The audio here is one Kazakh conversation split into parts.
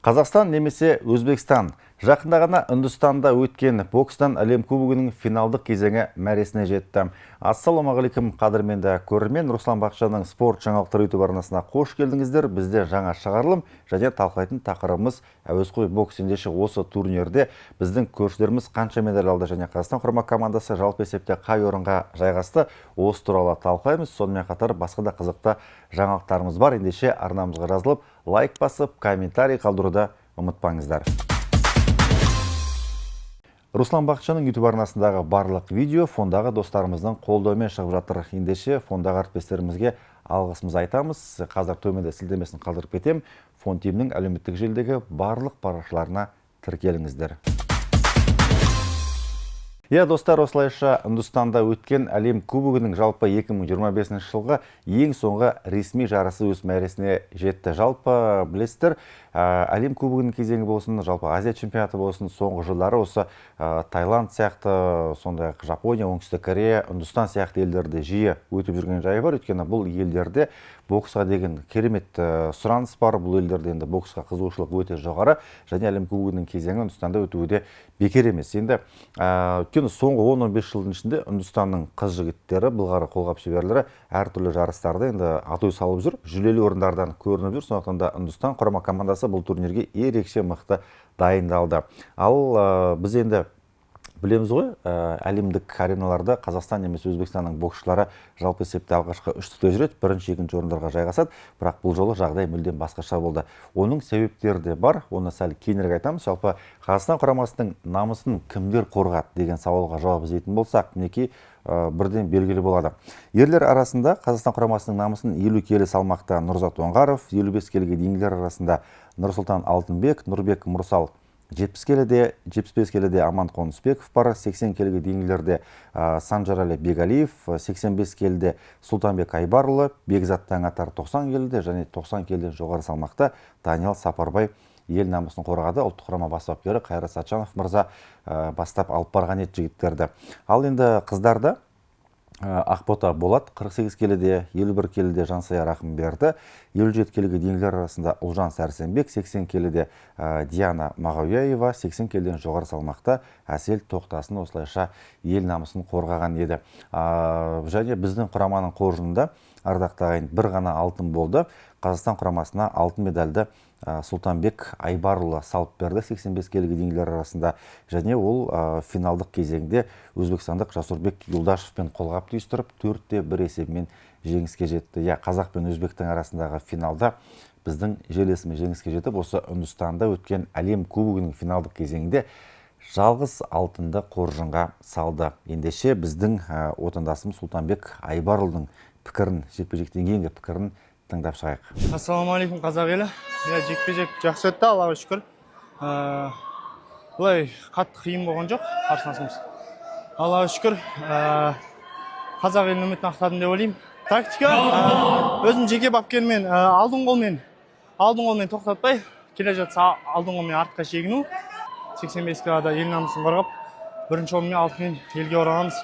Қазақстан немесе Өзбекстан. Жақында ғана Үндістанда өткен бокстан әлем кубогының финалдық кезеңі мәресіне жетті. Ассалаумағалейкум қадірменді көрермен, Руслан Бақытжанның спорт жаңалықтары YouTube арнасына қош келдіңіздер. Бізде жаңа шығарылым және талқылайтын тақырыбымыз әуесқой бокс. Ендеше осы турнирде біздің көршілеріміз қанша медаль алды және Қазақстан құрама командасы жалпы есепте қай орынға жайғасты, осы туралы талқылаймыз. Сонымен қатар басқа да қызықты жаңалықтарымыз бар. Ендеше арнамызға жазылып, лайк басып, комментарий қалдыруды ұмытпаңыздар. Руслан Бақытжанның YouTube арнасындағы барлық видео фондағы достарымыздың қолдауымен шығып жатыр. Ендеше фондағы әріптестерімізге алғысымызды айтамыз. Қазір төменде сілтемесін қалдырып кетем. Фон тимнің әлеуметтік желідегі барлық парақшаларына тіркеліңіздер. Достар, осылайша Үндістанда өткен әлем кубогының жалпы 2025 жылғы ең соңғы ресми жарысы өз мәресіне жетті. Жалпы білесіздер, әлем кубогының кезеңі болсын, жалпы Азия чемпионаты болсын, соңғы жылдары осы Таиланд сияқты, сондай-ақ Жапония, Оңтүстік Корея, Үндістан сияқты елдерде жиі өтіп жүрген жайы бар. Өйткені бұл елдерде боксқа деген керемет сұраныс бар. Бұл елдерде енді боксқа қызығушылық өте жоғары, және әлем кубогының кезеңі Үндістанда өтуі де бекер емес. Енді өйткені соңғы 10-15 жылдың ішінде Үндістанның қыз жігіттері, былғары қолғап шеберлері әртүрлі жарыстарды енді атой салып жүр, жүлделі орындардан көрініп жүр. Сондықтан да Үндістан құрама командасы бұл турнирге ерекше мықты дайындалды. Ал біз енді білеміз ғой, әлемдік ареналарда Қазақстан немесе Өзбекстанның боксшылары жалпы есепте алғашқы үштікте жүреді, бірінші, екінші орындарға жайғасады, бірақ бұл жолы жағдай мүлдем басқаша болды. Оның себептері де бар, оны сәл кейінірек айтамыз. Жалпы Қазақстан құрамасының намысын кімдер қорғады деген сауалға жауап іздейтін болсақ, мінекей бірден белгілі болады. Ерлер арасында Қазақстан құрамасының намысын 50 келі салмақта Нұрзат Оңғаров, 55 келіге дейінгілер арасында Нұрсұлтан Алтынбек, Нұрбек Мұрсал 70 келіде, 75 келіде Аман Қонысбеков бар, 80 келіге дейінгілерде Санжарәлі Бегалиев, 85 келіде Сұлтанбек Айбарұлы, Бекзат Таңатар 90 келіде және 90 келіден жоғары салмақта Даниал Сапарбай ел намысын қорғады. Ұлттық құрама бас бапкері Қайрат Сатжанов мырза бастап алып барған еді жігіттерді. Ал енді қыздарда Ақбота Болат 48 келіде, 51 келіде Жансая Рахымберді, 57 келіге дейінгілер арасында Ұлжан Сәрсенбек, 80 келіде Диана Мағауяева, 80 келіден жоғары салмақта Әсел Тоқтасын осылайша ел намысын қорғаған еді. Және біздің құраманың қоржынында ардақты ағайын бір ғана алтын болды. Қазақстан құрамасына алтын медальды Сұлтанбек Айбарұлы салып берді 85 келіге дейінгілер арасында, және ол финалдық кезеңде өзбекстандық Жасурбек Юлдашевпен қолғап түйістіріп 4-1 есебімен жеңіске жетті. Қазақ пен өзбектің арасындағы финалда біздің жерлесіміз жеңіске жетіп, осы Үндістанда өткен әлем кубогының финалдық кезеңінде жалғыз алтынды қоржынға салды. Ендеше біздің отандасымыз Сұлтанбек Айбарұлының пікірін, жекпе-жектен кейінгі пікірін тыңдап шығайық. Ассалаумағалейкум қазақ елі. Жекпе-жек жақсы өтті, Аллаға шүкір. Бұлай қатты қиын болған жоқ қарсыласымыз. Аллаға шүкір. Қазақ елінің үмітін ақтадым деп ойлаймын. Тактика өзім жеке бапкермен алдын қолмен тоқтатпай, келе жатса алдын қолмен артқа шегіну. 85 килода ел намысын қорғап, бірінші орынмен алтынмен елге ораламыз.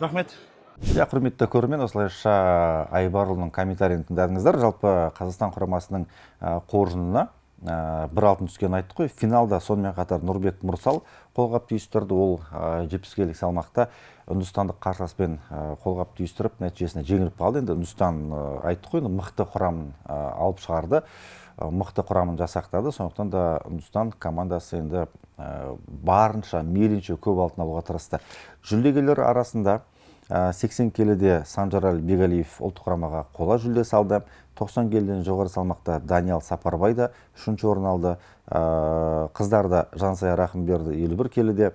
Рахмет. Құрметті көрермен, осылайша Айбарұлының комментарийін тыңдадыңыздар. Жалпы Қазақстан құрамасының қоржынына бір алтын түскенін айтты қой. Финалда сонымен қатар Нұрбек Мұрсал қолғап түйістірді. Ол 70 келілік салмақта үндістандық қарсыласпен қолғап түйістіріп, нәтижесінде жеңіліп қалды. Енді Үндістан айтты қой, мықты құрамын алып шығарды, мықты құрамын жасақтады. Сондықтан да Үндістан командасы енді барынша, мейлінше көп алтын алуға тырысты. Жүлдегерлер арасында 80 келіде Санжарәлі Бегалиев ұлттық құрамаға қола жүлде салды. 90 келіден жоғары салмақта Даниал Сапарбай да 3-ші орын алды. Қыздарда Жансая Рахымберді 51 келіде,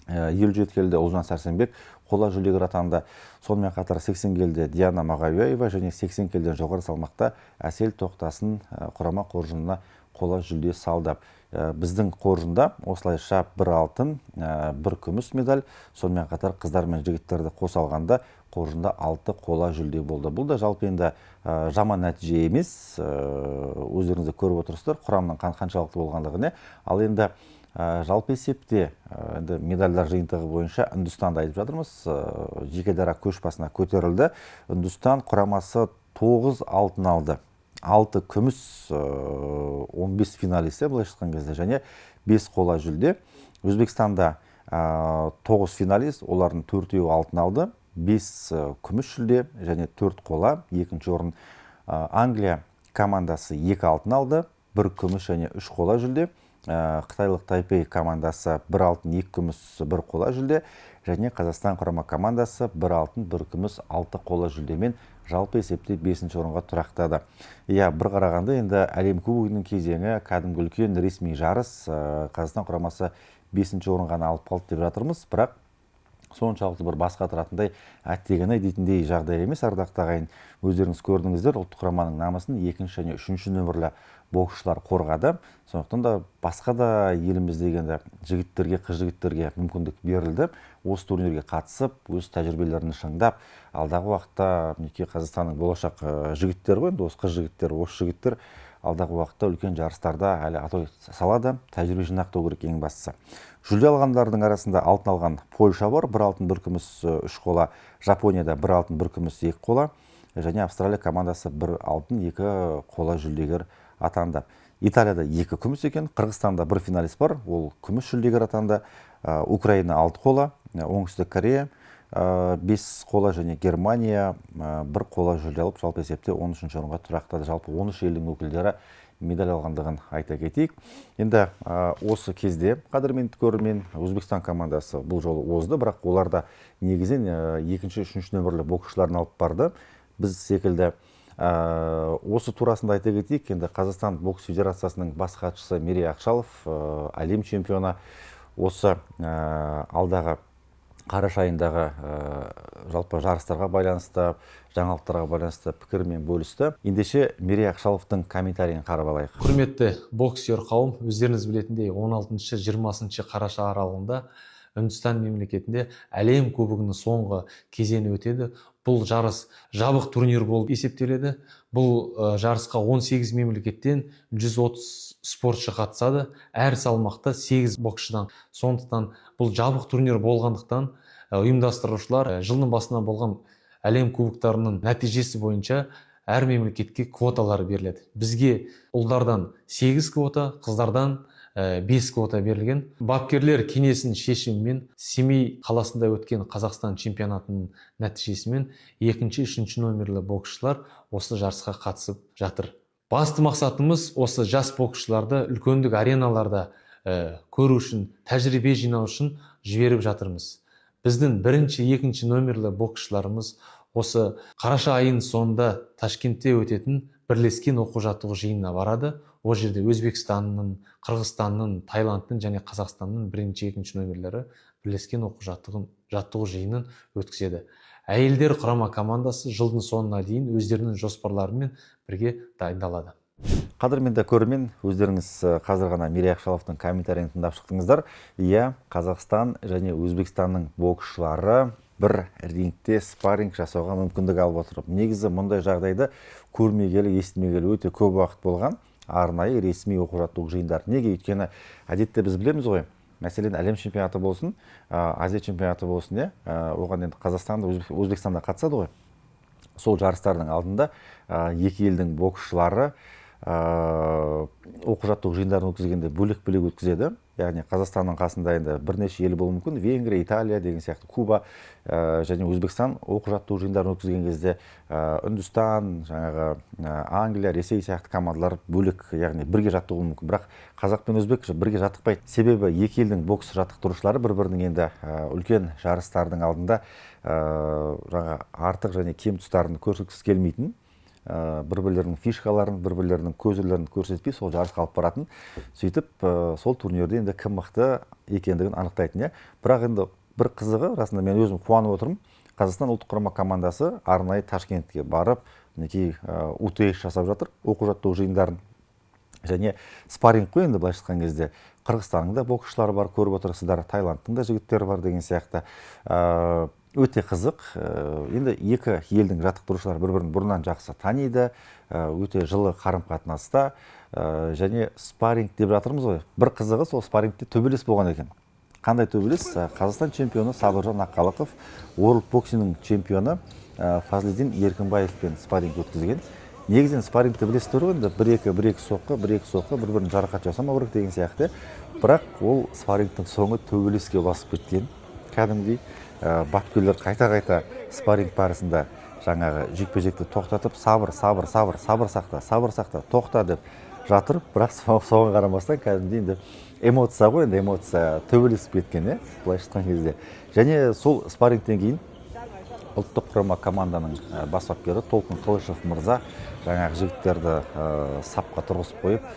57 келіде Ұлжан Сәрсенбек қола жүлдегер атанды. Сонымен қатар 80 келіде Диана Мағауяева және 80 келіден жоғары салмақта Әсел Тоқтасын құрама қоржынына қола жүлде салды. Біздің қоржында осылайша бір алтын, бір күміс медаль, сонымен қатар қыздар мен жігіттерді қоса алғанда қоржында 6 қола жүлде болды. Бұл да жалпы енді жаман нәтиже емес, өздеріңізді көріп отырсыздар құрамның қаншалықты болғандығын. Ал енді жалпы есепте медальдар жиынтығы бойынша Үндістанды айтып жатырмыз. Жеке дара көш басына көтерілді. Үндістан құрамасы 9 алтын алды. 6 күміс, 15 финалисті былайша айтқан кезде, және 5 қола жүлде. Өзбекстанда 9 финалист, олардың 4-еуі алтын алды, 5 күміс жүлде және 4 қола. Екінші орын Англия командасы 2 алтын алды, 1 күміс және 3 қола жүлде. Қытайлық Тайпей командасы 1 алтын, 2 күміс, 1 қола жүлде. Және Қазақстан құрама командасы 1 алтын, 1 күміс, 6 қола жүлдемен жалпы есепте 5-ші орынға тұрақтады. Бір қарағанда енді әлем кубогының кезеңі кәдімгі үлкен ресми жарыс. Қазақстан құрамасы 5-ші орынға алып қалды деп жатырмыз, бірақ соншалықты бір басқа тұратындай әттеген-ай дейтіндей жағдай емес. Ардақты ағайын, өздеріңіз көрдіңіздер, ұлттық құраманың намысын 2-ші және 3-ші нөмірлі боксшылар қорғады. Сондықтан да басқа да еліміздегі жігіттерге, қыз-жігіттерге мүмкіндік берілді. Осы турнирге қатысып, өз тәжірибелерін шыңдап, алдағы уақытта Қазақстанның болашақ жігіттері ғой, осы қыз-жігіттер, осы жігіттер алдағы уақытта үлкен жарыстарда әлі атой салады, тәжірибе жинақтау керек ең бастысы. Жүлде алғандардың арасында алтын алған Польша бар, 1 алтын, 1 күміс, 3 қола. Жапонияда 1 алтын, 1 күміс, 2 қола. Және Австралия командасы 1 алтын, 2 қола жүлдегер атанды. Италияда 2 күміс екен, Қырғызстанда 1 финалист бар, ол күміс жүлдегер атанды. Украина 6 қола, Оңтүстік Корея 5 қола және Германия 1 қола жүлде алып, жалпы есепте 13-ші орынға тұрақтады. Жалпы 13 елдің өкілдері медаль алғандығын айта кетейік. Енді осы кезде қадірменді көрермен, Өзбекстан командасы бұл жолы озды, бірақ оларда негізінен 2-ші, 3-ші нөмірлі боксшыларын алып барды. Біз секілді осы турасында айта кетейік. Енді Қазақстан бокс федерациясының бас хатшысы Мерей Ақшалов, әлем чемпионы, осы алдағы қараша айындағы жалпы жарыстарға байланысты, жаңалықтарға байланысты пікірмен бөлісті. Ендеше Мерей Ақшаловтың комментарийін қарап алайық. Құрметті боксер қауым, өздеріңіз білетіндей 16-20 қараша аралығында Үндістан мемлекетінде әлем кубогының соңғы кезеңі өтеді. Бұл жарыс жабық турнир болып есептеледі. Бұл жарысқа 18 мемлекеттен 130 спортшы қатысады. Әр салмақта 8 боксшыдан. Сондықтан бұл жабық турнир болғандықтан ұйымдастырушылар жылдың басынан болған әлем кубоктарының нәтижесі бойынша әр мемлекетке квоталар беріледі. Бізге ұлдардан 8 квота, қыздардан 5 квота берілген. Бапкерлер кеңесінің шешімімен Семей қаласында өткен Қазақстан чемпионатының нәтижесімен 2-ші, 3-ші нөмірлі боксшылар осы жарысқа қатысып жатыр. Басты мақсатымыз осы жас боксшыларды үлкендік ареналарда көру үшін, тәжірибе жинау үшін жіберіп жатырмыз. Біздің 1-ші, 2-ші нөмірлі боксшыларымыз осы қараша айының соңында Ташкентте өтетін бірлескен оқу-жаттығу жиынына барады. Ол жерде Өзбекстанның, Қырғызстанның, Таиландтың және Қазақстанның 1-ші, 2-ші нөмірлері бірлескен оқу-жаттығу жиынын өткізеді. Әйелдер құрама командасы жылдың соңына дейін өздерінің жоспарларымен бірге дайындалады. Қадірменді көрермен, өздеріңіз қазір ғана Мерей Ақшаловтың комментарийін тыңдап шықтыңыздар. Қазақстан және Өзбекстанның боксшылары бір рингте спарринг жасауға мүмкіндік алып отырып. Негізі мұндай жағдайды көрмегелі, естімегелі өте көп уақыт болған. Арнайы ресми оқу-жаттығу жиындар. Неге? Өйткені әдетте біз білеміз ғой, мәселен әлем чемпионаты болсын, Азия чемпионаты болсын, оған енді Қазақстанда, Өзбекстанда қатысады ғой. Сол жарыстардың алдында екі елдің боксшылары оқу-жаттығу жиындарын өткізгенде бөлек-бөлек өткізеді. Яғни Қазақстанның қасында енді бірнеше ел болуы мүмкін. Венгрия, Италия деген сияқты, Куба және Өзбекстан оқу-жаттығу жиындарын өткізген кезде Үндістан, Англия, Ресей сияқты командалар бөлек, яғни бірге жаттығуы мүмкін. Бірақ қазақ пен өзбек бірге жаттықпайды. Себебі екі елдің бокс жаттықтырушылары бір-бірінің енді үлкен жарыстардың алдында артық және кем тұстарын көрсеткісі келмейтін, бір-бірлерінің фишкаларын, бір-бірлерінің көзірлерін көрсетпей сол жарысқа алып баратын. Сөйтіп, сол турнирде енді кім мықты екендігін анықтайтын. Бірақ енді бір қызығы, расында мен өзім қуанып отырмын. Қазақстан ұлттық құрама командасы арнайы Ташкентке барып, УТШ жасап жатыр, оқу-жаттығу жиындарын. Және спарринг қой енді былайша айтқан кезде. Қырғызстанның да боксшылары бар, көріп отырсыздар, Таиландтың да жігіттері бар деген сияқты. Өте қызық. Енді екі елдің жаттықтырушылары бір-бірін бұрыннан жақсы таниды, өте жылы қарым-қатынаста, және спарринг деп жатырмыз ғой. Бір қызығы, сол спаррингте төбелес болған екен. Қандай төбелес? Қазақстан чемпионы Сабыржан Аққалықов, World Boxing чемпионы Фазлиддин Еркінбаевпен спарринг өткізген. негізінен спаррингті білесіздер ғой, енді бір-екі соққы, бір-бірін жарақат жасамау керек деген сияқты. Бірақ ол спаррингтің соңы төбелеске ұласып кеткен. Кәдімгідей бапкерлер қайта-қайта спарринг барысында жаңағы жекпе-жекті тоқтатып, сабыр сақта, тоқта деп жатыр, бірақ соған қарамастан кәдімгідей енді эмоция ғой, енді эмоция төбелесіп кеткен, былайша айтқан кезде. Және сол спаррингтен кейін ұлттық құрама команданың бас бапкері Толқын Қылышев мырза жаңағы жігіттерді сапқа тұрғызып қойып,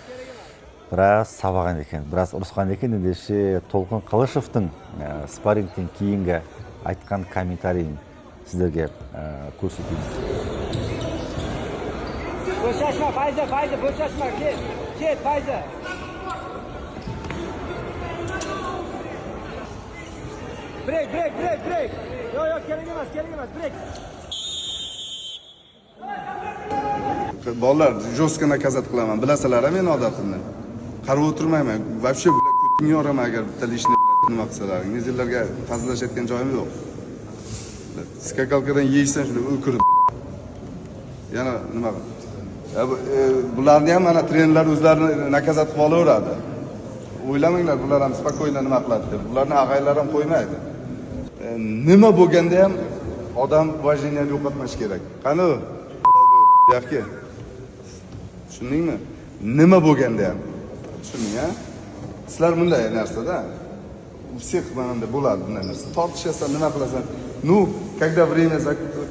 біраз сабаған екен, біраз ұрысқан екен. Ендеше Толқын Қылышевтың спаррингтен кейінгі айтқан комментарийін сіздерге көрсетейін. Boşaşma Fayza, boşaşma. Ket Fayza. Break. Yok, gerek emas, break. Bolalar, jo'stka nakazat qilaman. Bilasizlar, men odatimni. Qarab o'tirmayman. Вообще ko'tingni yoraman agar bitta ishni nima qilsalaring. Nezillarga fazlashayotgan joyim yo'q. Skakalkadan yeysan shuni o'kirib. Yana nima bularni ham mana trenerlar o'zlarini nakazat qilib olaveradi. O'ylamanglar, bular ham spokойно nima qiladi deb. Bularni ag'aylar ham qo'ymaydi. Nima bo'lganda ham odam уважениeni yo'qotmash kerak. Qani yaxki. Tushundingmi? Nima bo'lganda ham. Tushuning, ha? Sizlar bunday narsada, u всех manada bo'ladi bunday narsa. Tortishasan, nima qilasan? Ну, когда время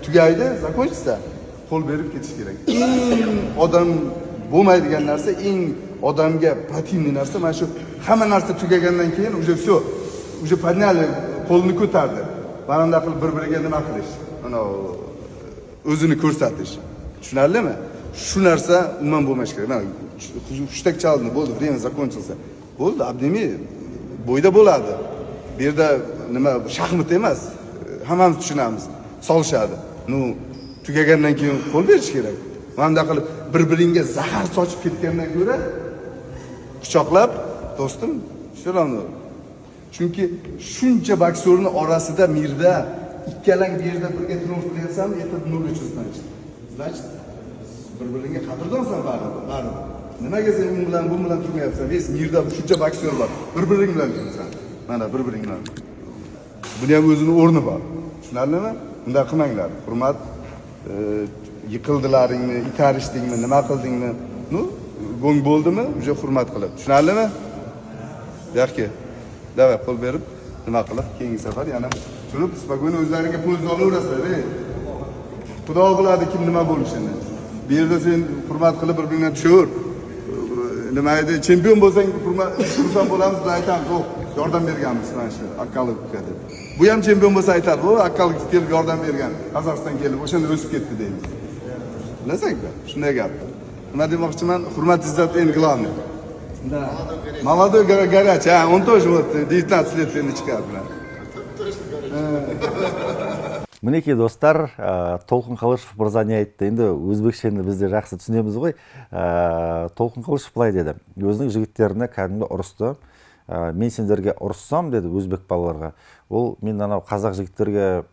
tugaydi, закончится, qo'l berib ketish kerak. Eng odam bo'lmaydigan narsa, eng odamga противный narsa mana shu hamma narsa tugagandan keyin уже все, уже подняли, qo'lni ko'tardi. Mana bunday qilib bir-biriga nima qilish, mana o'zini ko'rsatish. Tushunarlimi? Shu narsa umuman bo'lmash kerak. Mana hushtak chaldi, bo'ldi, время закончился. Bo'ldi, abdemi bo'yda bo'ladi. Bu yerda nima shaxmat emas. Hammamiz tushunamiz. Solishadi. Nu tugagandan keyin qo'l berish kerak. Mana bunday qilib bir-biringga zahar sochib ketgandan ko'ra quchoqlab, do'stim, salomlar. Chunki shuncha boksyorning orasida mirda ikkalang bu yerda birga triumf qilyapsan, yetib nol uchizdan. Значит, bir-biringga qadrdonsan baribir. Nimaga sen u bilan bu bilan turmayapsan? Ves mirda shuncha boksyor bor. Bir-biring bilan tursan. Mana bir-biring bilan. Buni ham o'zining o'rni bor. Tushunarlimi? Bunday qilmanglar. Hurmat, yiqildilaringmi, itarishdingmi, nima qildingmi? Nu, go'ng bo'ldimi? Uje hurmat qilib. Tushunarlimi? Yaxki. Davay qo'l berib, nima qilib, keyingi safar yana turib, spokойно o'zlaringga po'z olaverasizlar. Xudo biladi kim nima bo'lishini. Bu yerda sen hurmat qilib bir-biringdan tushur. Nima edi? Chempion bo'lsang, hurmat bo'lamiz deb aytamiz. Yo'q, yordam berganmiz mana shu Akkalovga deb. Bu ham chempion bo'lsa aytadi, "O, Akkalov kelib yordam bergan. Qozog'iston kelib o'shanda o'sib ketdi" deymiz. Bilasizmi? Shunday gap. Nima demoqchiman? Hurmat izzat eng главный. Да. Молодой горячий, он тоже вот 19 лет пеночка. Мінекей достар, Толқын Қылышев мырза не айтты? Енді өзбекшені біз де жақсы түсінеміз ғой. Толқын Қылышев былай деді. Өзінің жігіттеріне кәдімгі ұрысты. Мен сендерге ұрыссам деді өзбек балаларға. Ол мен анау қазақ жігіттерге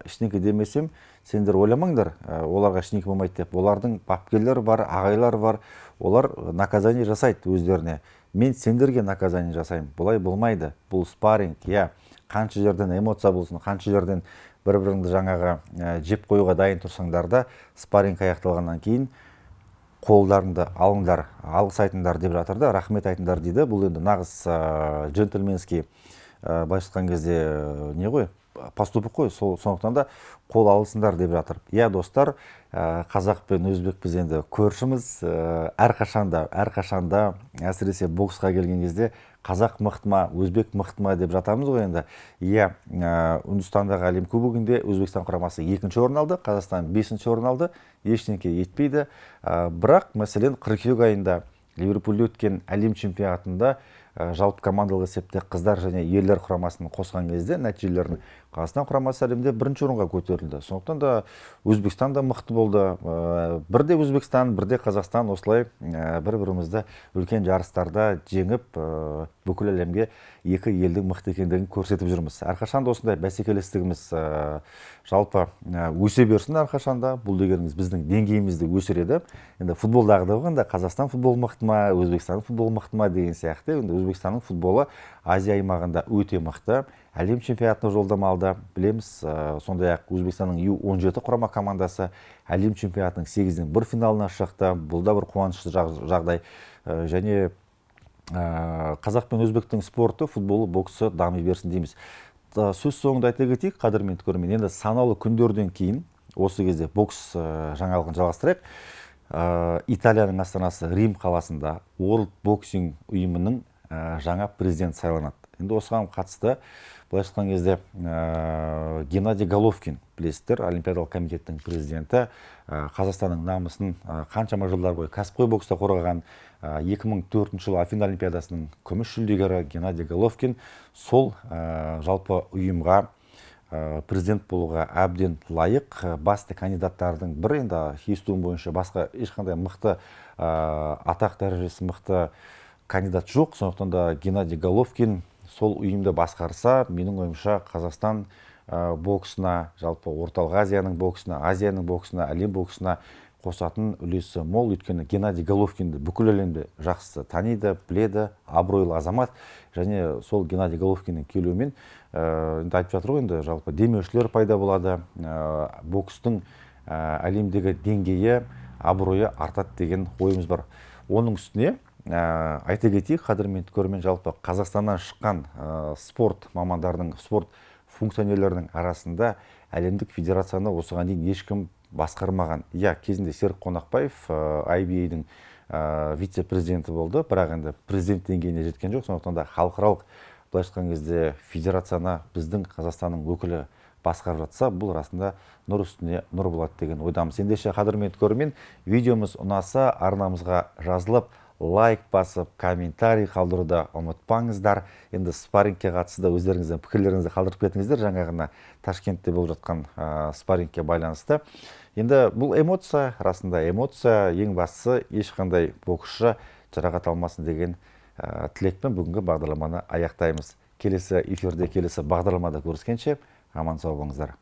ештеңке демесем, сендер ойламаңдар, оларға ештеңке болмайды деп. Олардың бапкерлері бар, ағайлары бар. Олар наказание жасайды өздеріне. Мен сендерге наказание жасаймын. Бұлай болмайды. Бұл спарринг, қанша жерден эмоция болсын, қанша жерден бір-біріңді жаңағы жеп қоюға дайын тұрсаңдар да, спарринг аяқталғаннан кейін қолдарыңды алыңдар, алғыс айтыңдар деп жатыр да, рахмет айтыңдар дейді. Бұл енді нағыз джентльменский былайша айтқан кезде не ғой? Поступок қой, сондықтан да қол алысыңдар деп жатыр. Иә, достар, қазақ пен өзбек біз енді көршіміз, әрқашанда әсіресе боксқа келген кезде қазақ мықты ма, өзбек мықты ма деп жатамыз ғой енді. Иә, Үндістандағы әлем кубогінде Өзбекстан құрамасы 2-ші орын алды, Қазақстан 5-ші орын алды, ештеңке етпейді. Бірақ, мәселен, қыркүйек айында Ливерпульде өткен әлем чемпионатында жалпы командалық есепте қыздар және ерлер құрамасын қосқан кезде нәтижелерін Қазақстан құрамасы әлемде бірінші орынға көтерілді. Сондықтан да Өзбекстан да мықты болды. Бірде Өзбекстан, бірде Қазақстан осылай бір-бірімізді үлкен жарыстарда жеңіп, бүкіл әлемге екі елдің мықты екендігін көрсетіп жүрміз. Әрқашанда осындай бәсекелестігіміз жалпы өсе берсін әрқашанда. Бұл дегеніңіз біздің деңгейімізді өсіреді. Енді футболдағыда болғанда Қазақстан футболы мықты ма, Өзбекстан футболы мықты ма деген сияқты. Енді Өзбекстанның футболы Азия аймағында өте мықты. Әлем чемпионатына жолдама алды. Білеміз, сондай-ақ Өзбекстанның U17 құрама командасы әлем чемпионатының 8-ден 1 финалына шықты. Бұл да бір қуанышты жағдай. Және қазақ пен өзбектің спорты, футболы, боксы дами берсін дейміз. Сөз соңында айта кетейік, қадірменді көрермен, енді санаулы күндерден кейін осы кезде бокс жаңалығын жалғастырайық. Италияның астанасы Рим қаласында World Boxing ұйымының жаңа президент сайланады. Енді осыған қатысты былайша айтқан кезде Геннадий Головкин, білесіздер, Олимпиадалық комитеттің президенті, Қазақстанның намысын қаншама жылдар бойы кәсіпқой бокста қорғаған, 2004 жылы Афин Олимпиадасының күміс жүлдегері Геннадий Головкин сол жалпы ұйымға президент болуға әбден лайық. Басты кандидаттардың бірі, енді естуім бойынша басқа ешқандай мықты атақ дәрежесі мықты кандидат жоқ. Сондықтан да Геннадий Головкин сол ұйымды басқарса, менің ойымша Қазақстан боксына, жалпы орталық Азияның боксына, Азияның боксына, әлем боксына қосатын үлесі мол. Өйткені Геннадий Головкинді бүкіл әлемде жақсы таниды, біледі, абыройлы азамат. Және сол Геннадий Головкиннің келуімен енді айтып жатыр ғой, енді жалпы демеушілер пайда болады, бокстың әлемдегі деңгейі, абыройы артады деген ойымыз бар. Оның үстіне айта кетейік, қадірменді көрермен, жалпы Қазақстаннан шыққан спорт мамандарының, спорт функционерлерінің арасында әлемдік федерацияны осыған дейін ешкім басқармаған. Кезінде Серік Қонақбаев IBA-дің вице-президенті болды, бірақ енді президент деңгейіне жеткен жоқ. Сондықтан да халықаралық, былайша айтқан кезде, федерацияны біздің Қазақстанның өкілі басқарып жатса, бұл расында нұр үстіне нұр болады деген ойдамыз. Ендеше қадірменді көрермен, видеомыз ұнаса, арнамызға жазылып, лайк басып, комментарий қалдыруды ұмытпаңыздар. Енді спаррингке қатысты өздеріңіздің пікірлеріңізді қалдырып кетіңіздер, жаңағына Ташкентте болып жатқан спаррингке байланысты. Енді бұл эмоция, расында эмоция, ең бастысы ешқандай боксшы жарақат алмасын деген тілекпен бүгінгі бағдарламаны аяқтаймыз. Келесі эфирде, келесі бағдарламада көріскенше аман сау болыңыздар.